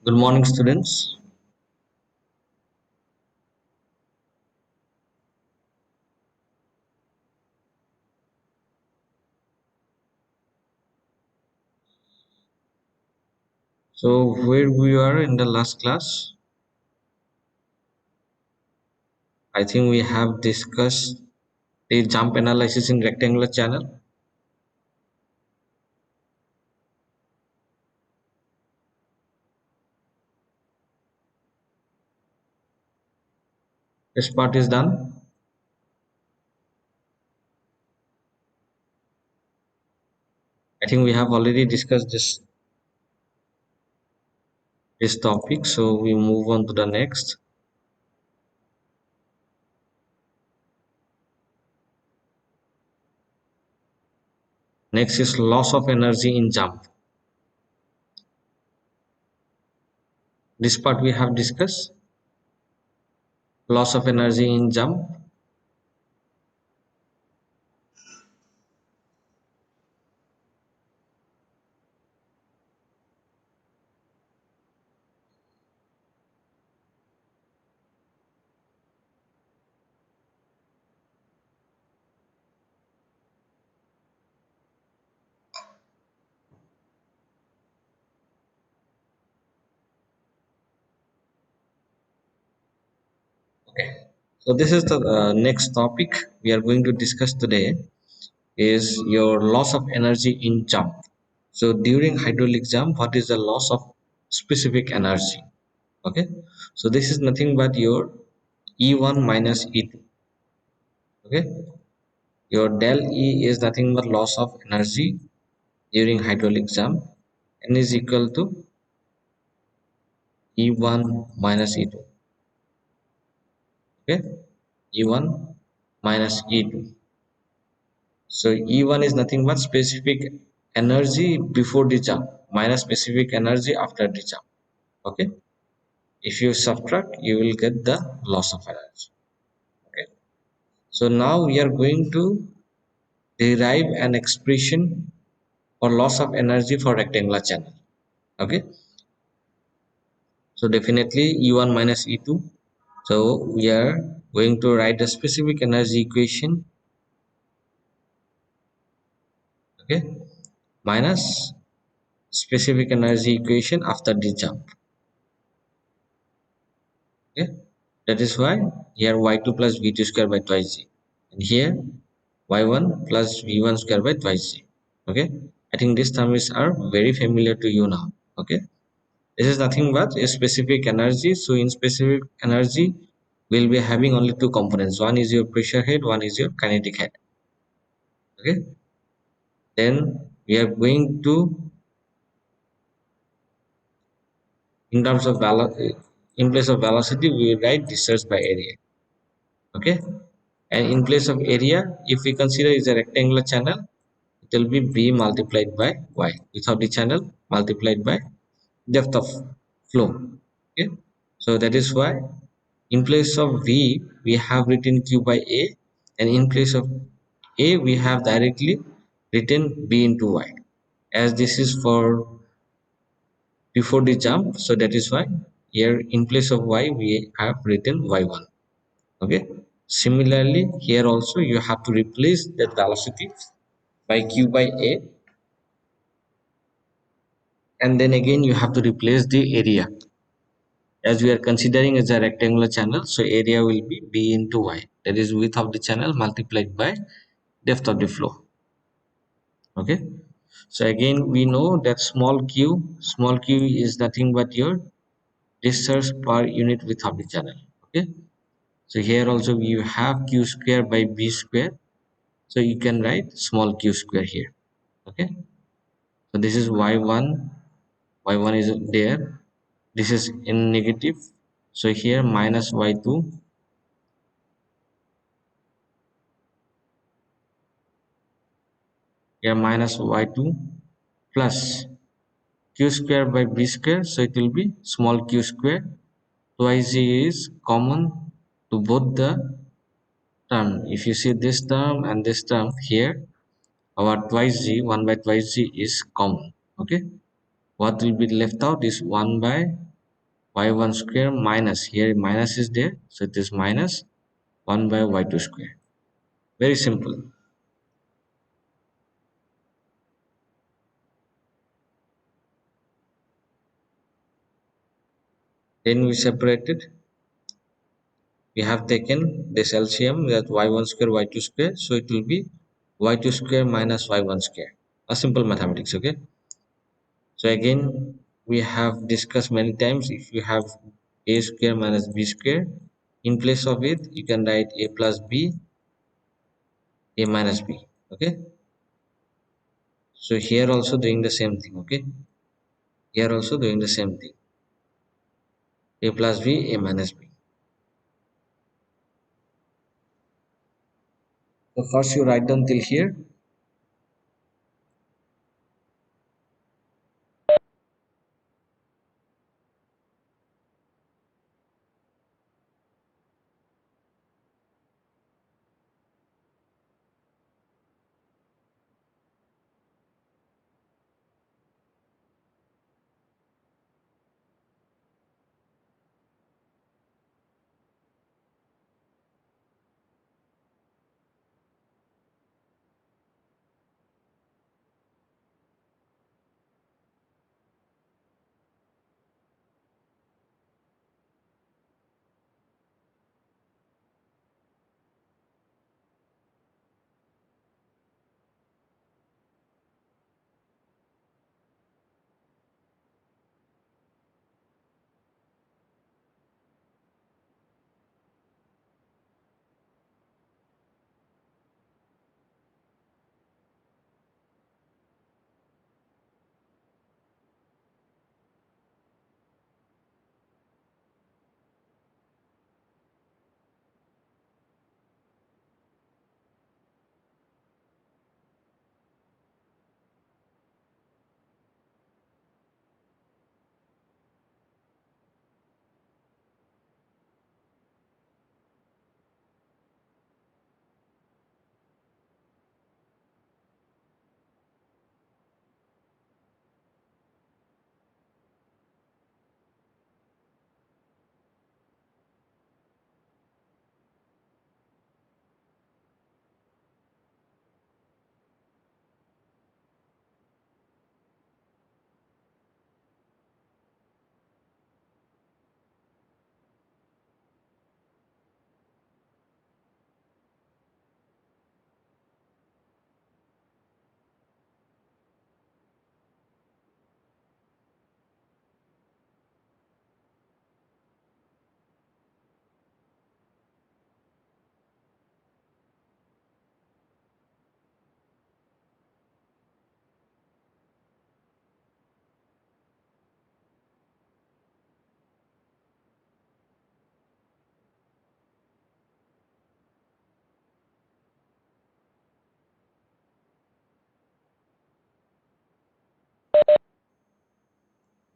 Good morning, students. So, where we are in the last class, I think we have discussed the jump analysis in rectangular channel. This part is done. I think we have already discussed this topic, so we move on to the next. Next is loss of energy in jump. This part we have discussed. Loss of energy in jump. Okay. So this is the next topic we are going to discuss today is your loss of energy in jump. So during hydraulic jump, what is the loss of specific energy? Okay, so this is nothing but your E1 minus E2. Okay, your del E is nothing but loss of energy during hydraulic jump and is equal to E1 minus E2. Okay, E1 minus E2. So E1 is nothing but specific energy before the jump minus specific energy after the jump. Okay, if you subtract, you will get the loss of energy. Okay, so now we are going to derive an expression for loss of energy for rectangular channel. Okay, so definitely E1 minus E2. So we are going to write the specific energy equation. Okay, minus specific energy equation after the jump. Okay, that is why here y2 plus v2 square by twice g, and here y1 plus v1 square by twice g. Okay, I think these terms are very familiar to you now. Okay, this is nothing but a specific energy. So in specific energy we'll be having only two components. One is your pressure head, one is your kinetic head. Okay, then we are going to, in terms of in place of velocity we will write discharge by area. Okay, and in place of area, if we consider is a rectangular channel, it will be b multiplied by y, without the channel multiplied by depth of flow. Okay, so that is why in place of v we have written q by a, and in place of a we have directly written b into y, as this is for before the jump. So that is why here in place of y we have written y1. Okay, similarly here also you have to replace that velocity by q by a, and then again you have to replace the area, as we are considering as a rectangular channel. So area will be b into y, that is width of the channel multiplied by depth of the flow. Okay, so again we know that small q is nothing but your discharge per unit width of the channel. Okay, so here also you have q square by b square, so you can write small q square here. Okay, so this is y1, y1 is there, this is in negative, so here minus y2, here minus y2 plus q square by b square, so it will be small q square, twice g is common to both the term. If you see this term and this term, here our twice g, 1 by twice g is common. Okay, What will be left out is 1 by y1 square minus, here minus is there, so it is minus 1 by y2 square. Very simple. Then we separated. We have taken this LCM, that y1 square y2 square, so it will be y2 square minus y1 square. A simple mathematics, okay? So again, we have discussed many times, if you have a square minus b square, in place of it you can write a plus b, a minus b. Okay, so here also doing the same thing. Okay, here also doing the same thing, a plus b, a minus b. So first you write down till here.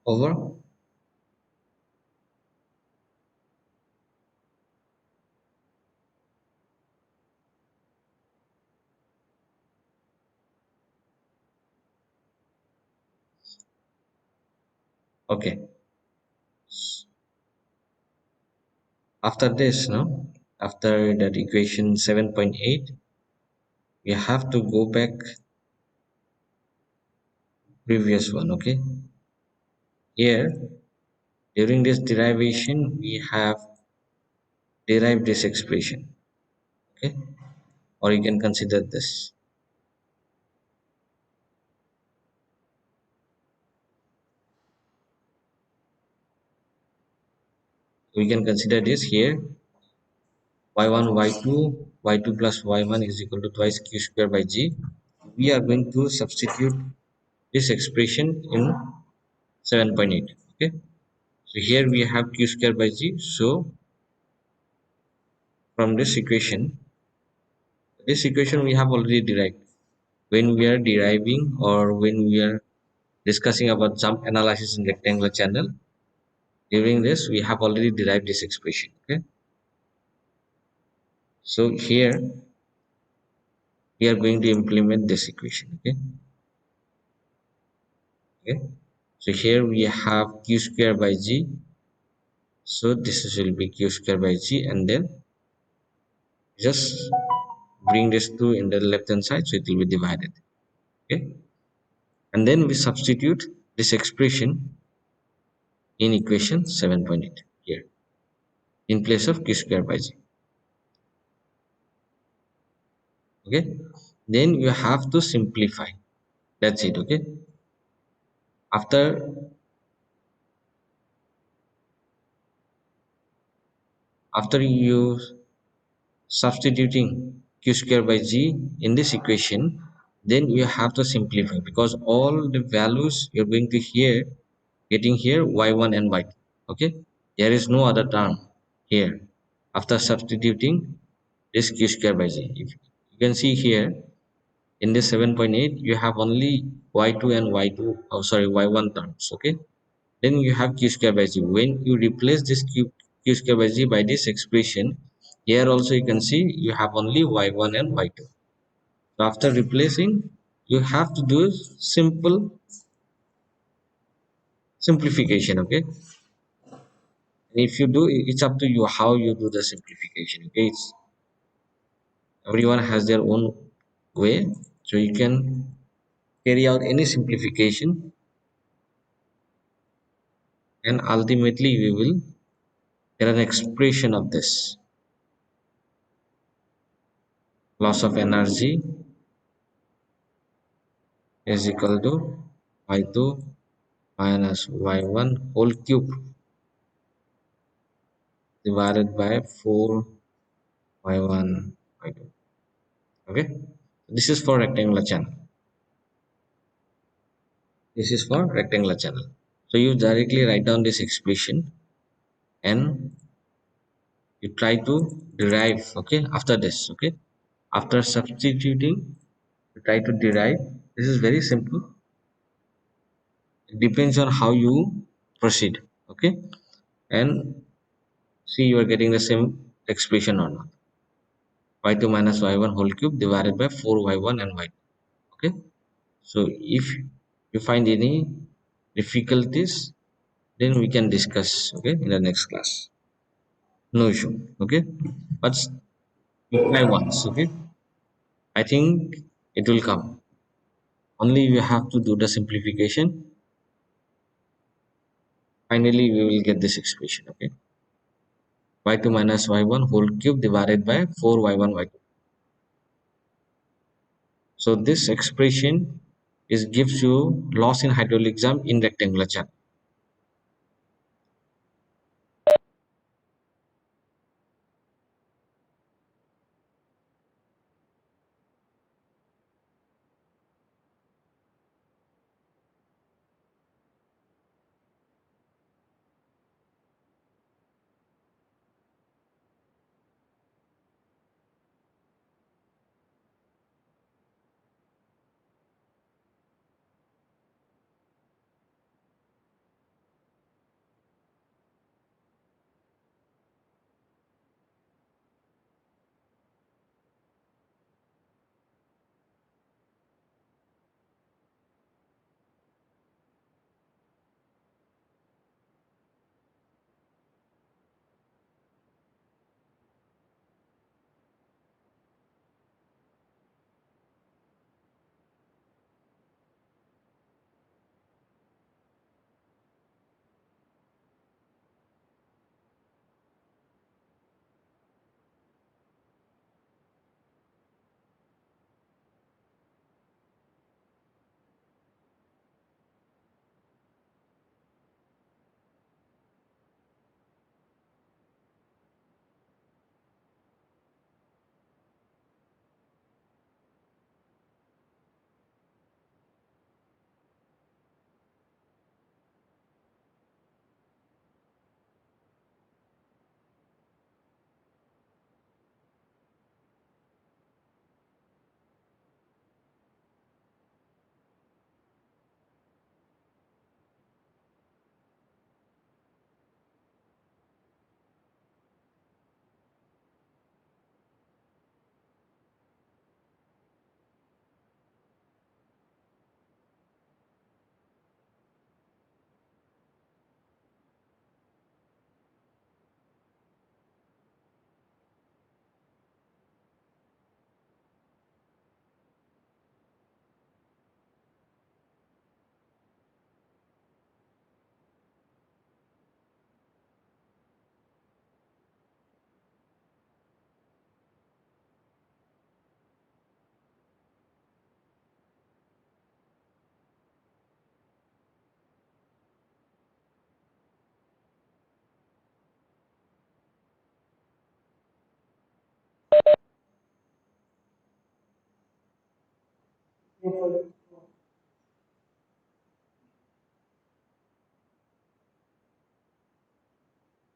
Over. Okay, after this, no, after that equation 7.8, we have to go back previous one. Okay, here during this derivation we have derived this expression. Okay, or you can consider this. We can consider this here, y1 y2 y2 plus y1 is equal to twice q square by g. We are going to substitute this expression in 7.8. Okay, so here we have q square by g. So from this equation we have already derived. When we are deriving or when we are discussing about jump analysis in rectangular channel, during this we have already derived this expression. Okay, so here we are going to implement this equation. Okay, okay, So here we have q square by g. So this will be q square by g, and then just bring this 2 in the left hand side, so it will be divided. Okay, and then we substitute this expression in equation 7.8 here in place of q square by g. Okay, then you have to simplify. That's it. Okay, after you substituting q square by g in this equation, then you have to simplify, because all the values you're going to here getting here y1 and y2. Okay, there is no other term here after substituting this q square by g. If you can see here in this 7.8 you have only y2 and y2, oh sorry, y1 terms. Okay, then you have q square by g. When you replace this q square by g by this expression, here also you can see you have only y1 and y2. So after replacing, you have to do simple simplification. Okay, and if you do, it's up to you how you do the simplification. Okay, it's everyone has their own way, so you can carry out any simplification, and ultimately we will get an expression of this. Loss of energy is equal to y2 minus y1 whole cube divided by 4 y1 y2. Okay, this is for rectangular channel. This is for rectangular channel. So you directly write down this expression and you try to derive. Okay, after this. Okay, after substituting, you try to derive. This is very simple. It depends on how you proceed. Okay, and see you are getting the same expression or not. Y2 minus y1 whole cube divided by 4y1 and y2. Okay, so if you find any difficulties, then we can discuss, okay, in the next class. No issue. Okay, but you try once. Okay, I think it will come. Only you have to do the simplification. Finally we will get this expression. Okay, y2 minus y1 whole cube divided by 4y1 y2. So this expression is gives you loss in hydraulic jump in rectangular channel.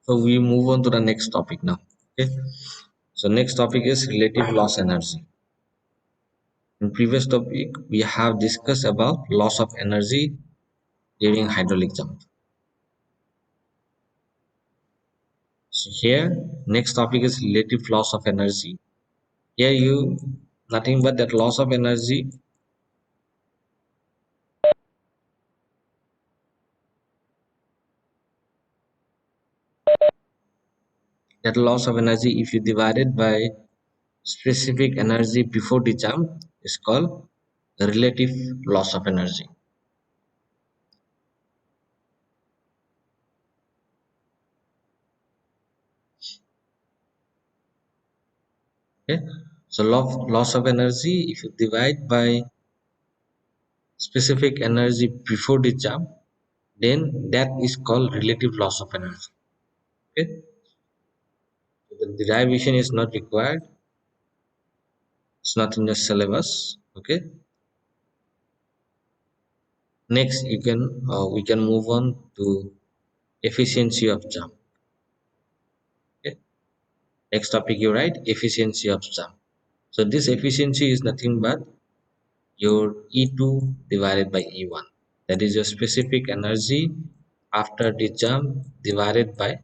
So we move on to the next topic now. Okay. So next topic is relative loss energy. In previous topic, we have discussed about loss of energy during hydraulic jump. So here, next topic is relative loss of energy. Here you nothing but that loss of energy. That loss of energy, if you divide it by specific energy before the jump, is called the relative loss of energy. Okay. So loss of energy, if you divide by specific energy before the jump, then that is called relative loss of energy. Okay. So the derivation is not required. It's not in the syllabus. Okay. Next, we can move on to efficiency of jump. Okay. Next topic you write efficiency of jump. So this efficiency is nothing but your E2 divided by E1. That is your specific energy after the jump divided by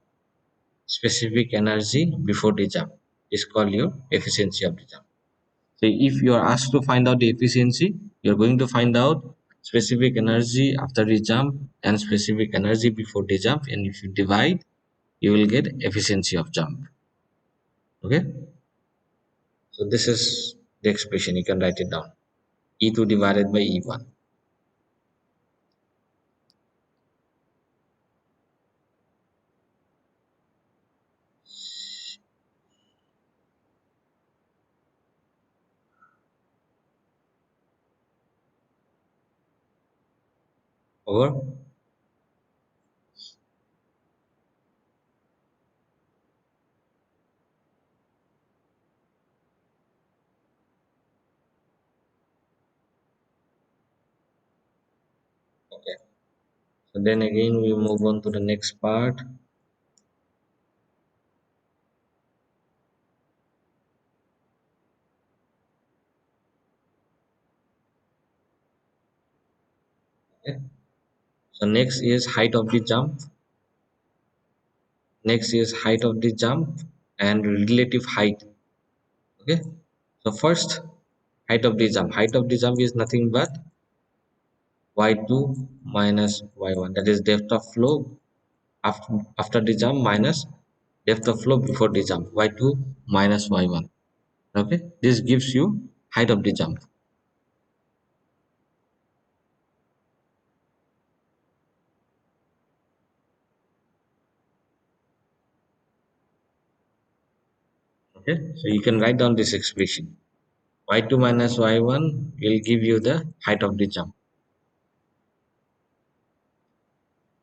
specific energy before the jump is called your efficiency of the jump. So if you are asked to find out the efficiency, you're going to find out specific energy after the jump and specific energy before the jump, and if you divide, you will get efficiency of jump. Okay, so this is the expression. You can write it down. E2 divided by E1. Over. Okay. So then again we move on to the next part. Okay. So next is height of the jump. Next is height of the jump and relative height. Okay. So first, height of the jump. Height of the jump is nothing but y2 minus y1. That is depth of flow after the jump minus depth of flow before the jump. Y2 minus y1. Okay. This gives you height of the jump. Okay. So you can write down this expression. Y2 minus y1 will give you the height of the jump.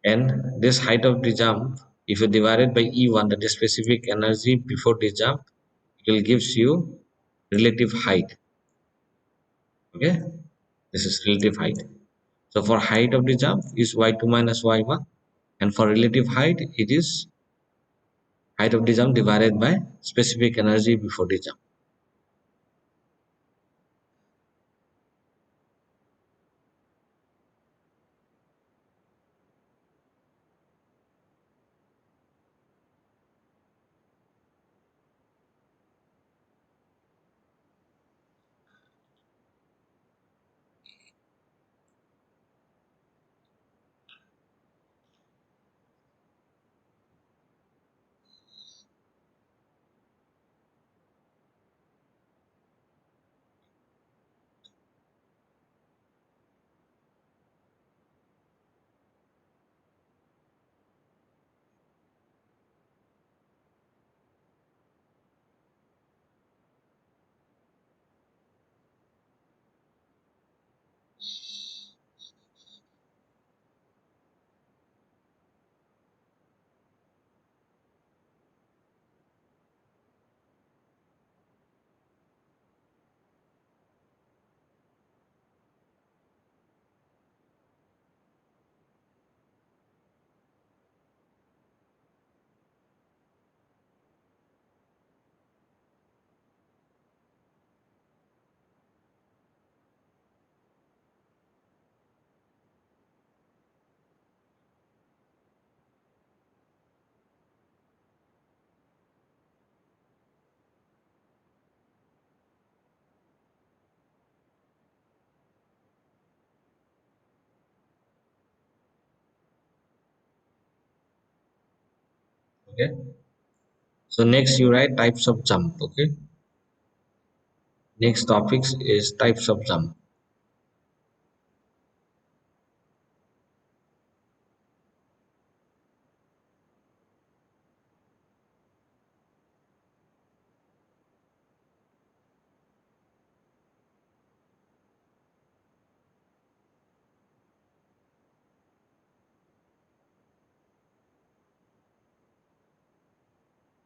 And this height of the jump, if you divide it by E1, that is specific energy before the jump, it will gives you relative height. Okay, this is relative height. So for height of the jump is y2 minus y1, and for relative height it is height of the jump divided by specific energy before the jump. Okay. So next you write types of jump. Okay. Next topics is types of jump.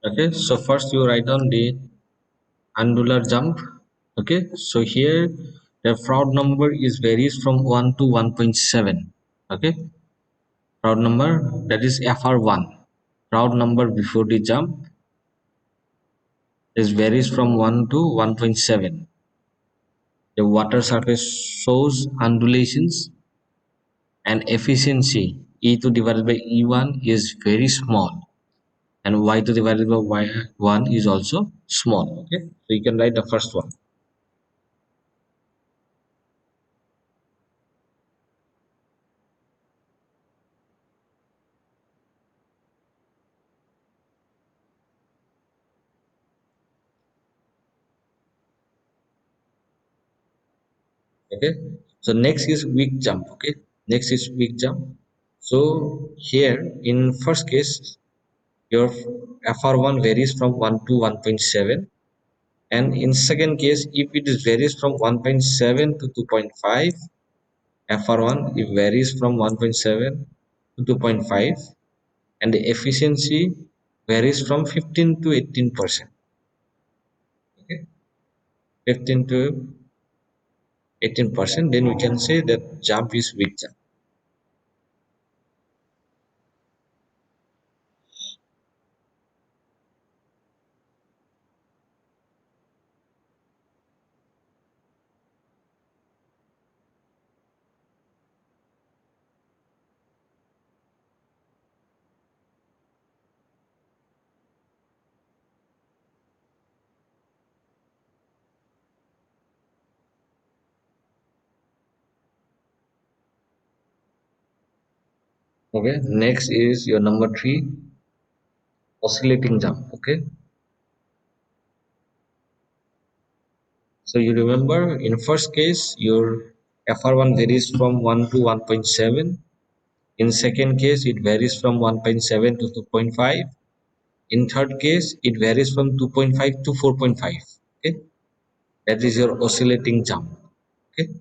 Okay. So first you write down the angular jump. Okay. So here the Froude number is varies from 1 to 1.7. Okay. Froude number, that is FR1. Froude number before the jump is varies from 1 to 1.7. The water surface shows undulations and efficiency E2 divided by E1 is very small, and Y2 divided by Y1 is also small. Okay, so you can write the first one. Okay, so next is weak jump. Okay, next is weak jump. So here in first case your FR1 varies from 1 to 1.7, and in second case if it is varies from 1.7 to 2.5, FR1 it varies from 1.7 to 2.5, and the efficiency varies from 15 to 18%. Okay, 15 to 18%, then we can say that jump is weak jump. Okay, next is your number three, oscillating jump. Okay, so you remember in first case your FR1 varies from 1 to 1.7. In second case it varies from 1.7 to 2.5. In third case it varies from 2.5 to 4.5. Okay, that is your oscillating jump. Okay,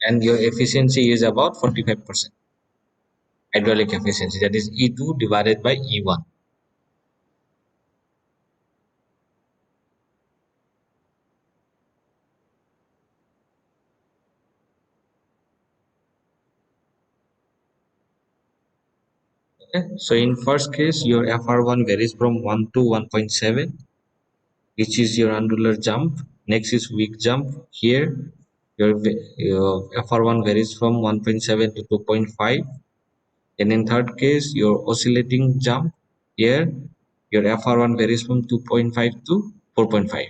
and your efficiency is about 45%. Hydraulic efficiency, that is E2 divided by E1. Okay, so in first case your FR1 varies from 1 to 1.7, which is your angular jump. Next is weak jump. Here your FR1 varies from 1.7 to 2.5. And in third case your oscillating jump. Here your FR1 varies from 2.5 to 4.5.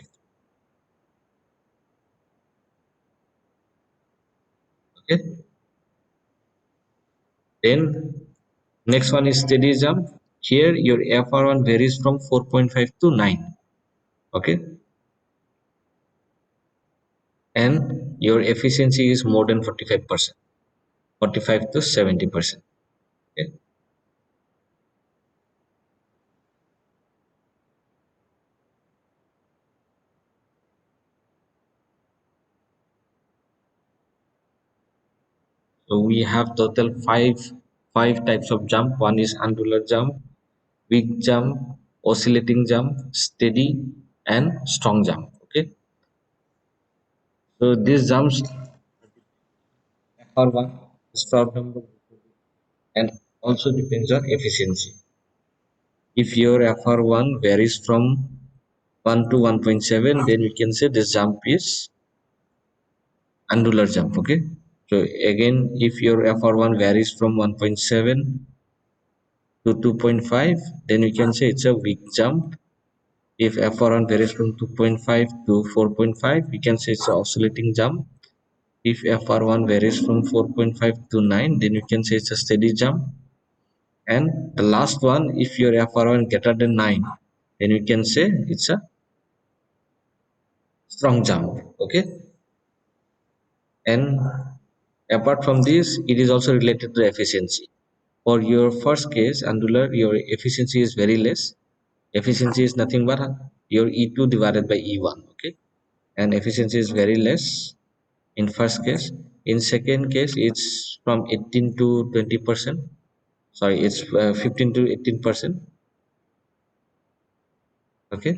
Okay, then next one is steady jump. Here your FR1 varies from 4.5 to 9. Okay, and your efficiency is more than 45%, 45 to 70%. Okay, so we have total five types of jump. One is angular jump, weak jump, oscillating jump, steady, and strong jump. Okay, so these jumps are one strong number and also depends on efficiency. If your FR1 varies from 1 to 1.7, then we can say this jump is angular jump. Okay, so again if your FR1 varies from 1.7 to 2.5, then we can say it's a weak jump. If FR1 varies from 2.5 to 4.5, we can say it's an oscillating jump. If FR1 varies from 4.5 to 9, then we can say it's a steady jump. And the last one, if your FR1 greater than 9, then we can say it's a strong jump. Okay. And apart from this, it is also related to efficiency. For your first case, Angular, your efficiency is very less. Efficiency is nothing but your E2 divided by E1. Okay. And efficiency is very less in first case. In second case, it's from 18 to 20%. Sorry, it's 15 to 18%. Okay.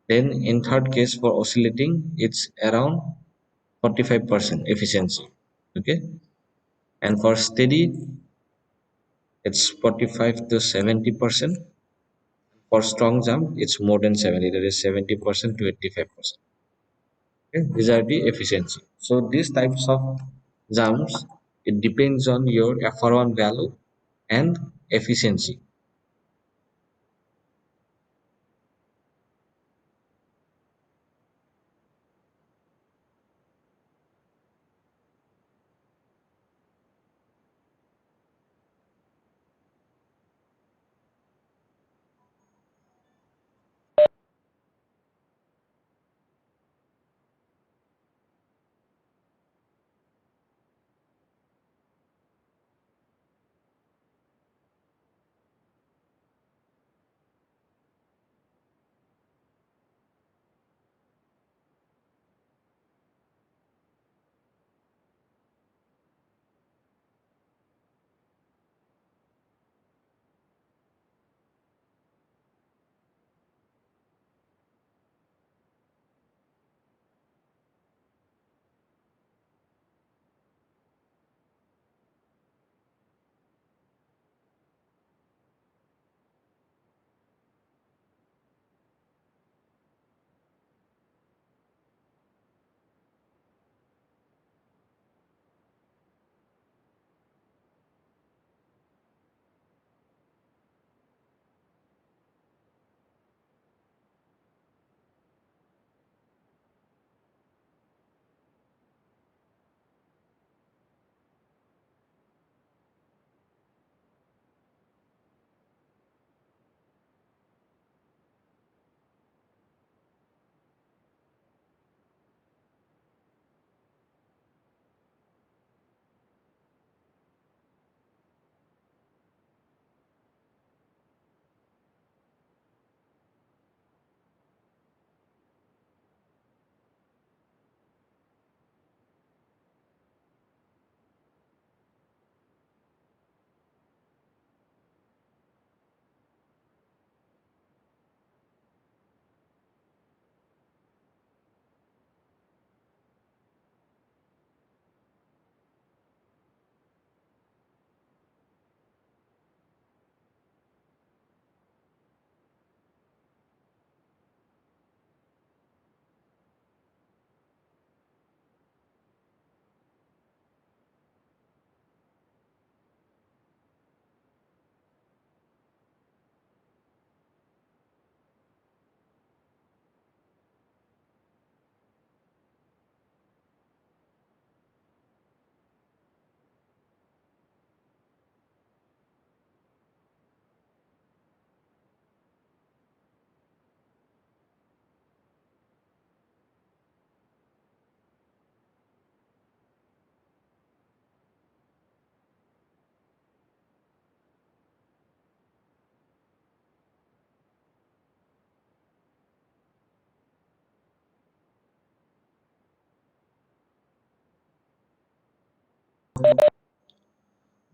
Then in third case for oscillating, it's around 45% efficiency. Okay. And for steady, it's 45 to 70%. For strong jump, it's more than 70, that is 70% to 85%. Okay. These are the efficiency. So these types of jumps, it depends on your FR1 value and efficiency.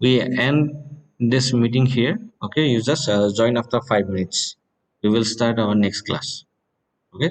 We end this meeting here. Okay, you just join after 5 minutes. We will start our next class. Okay.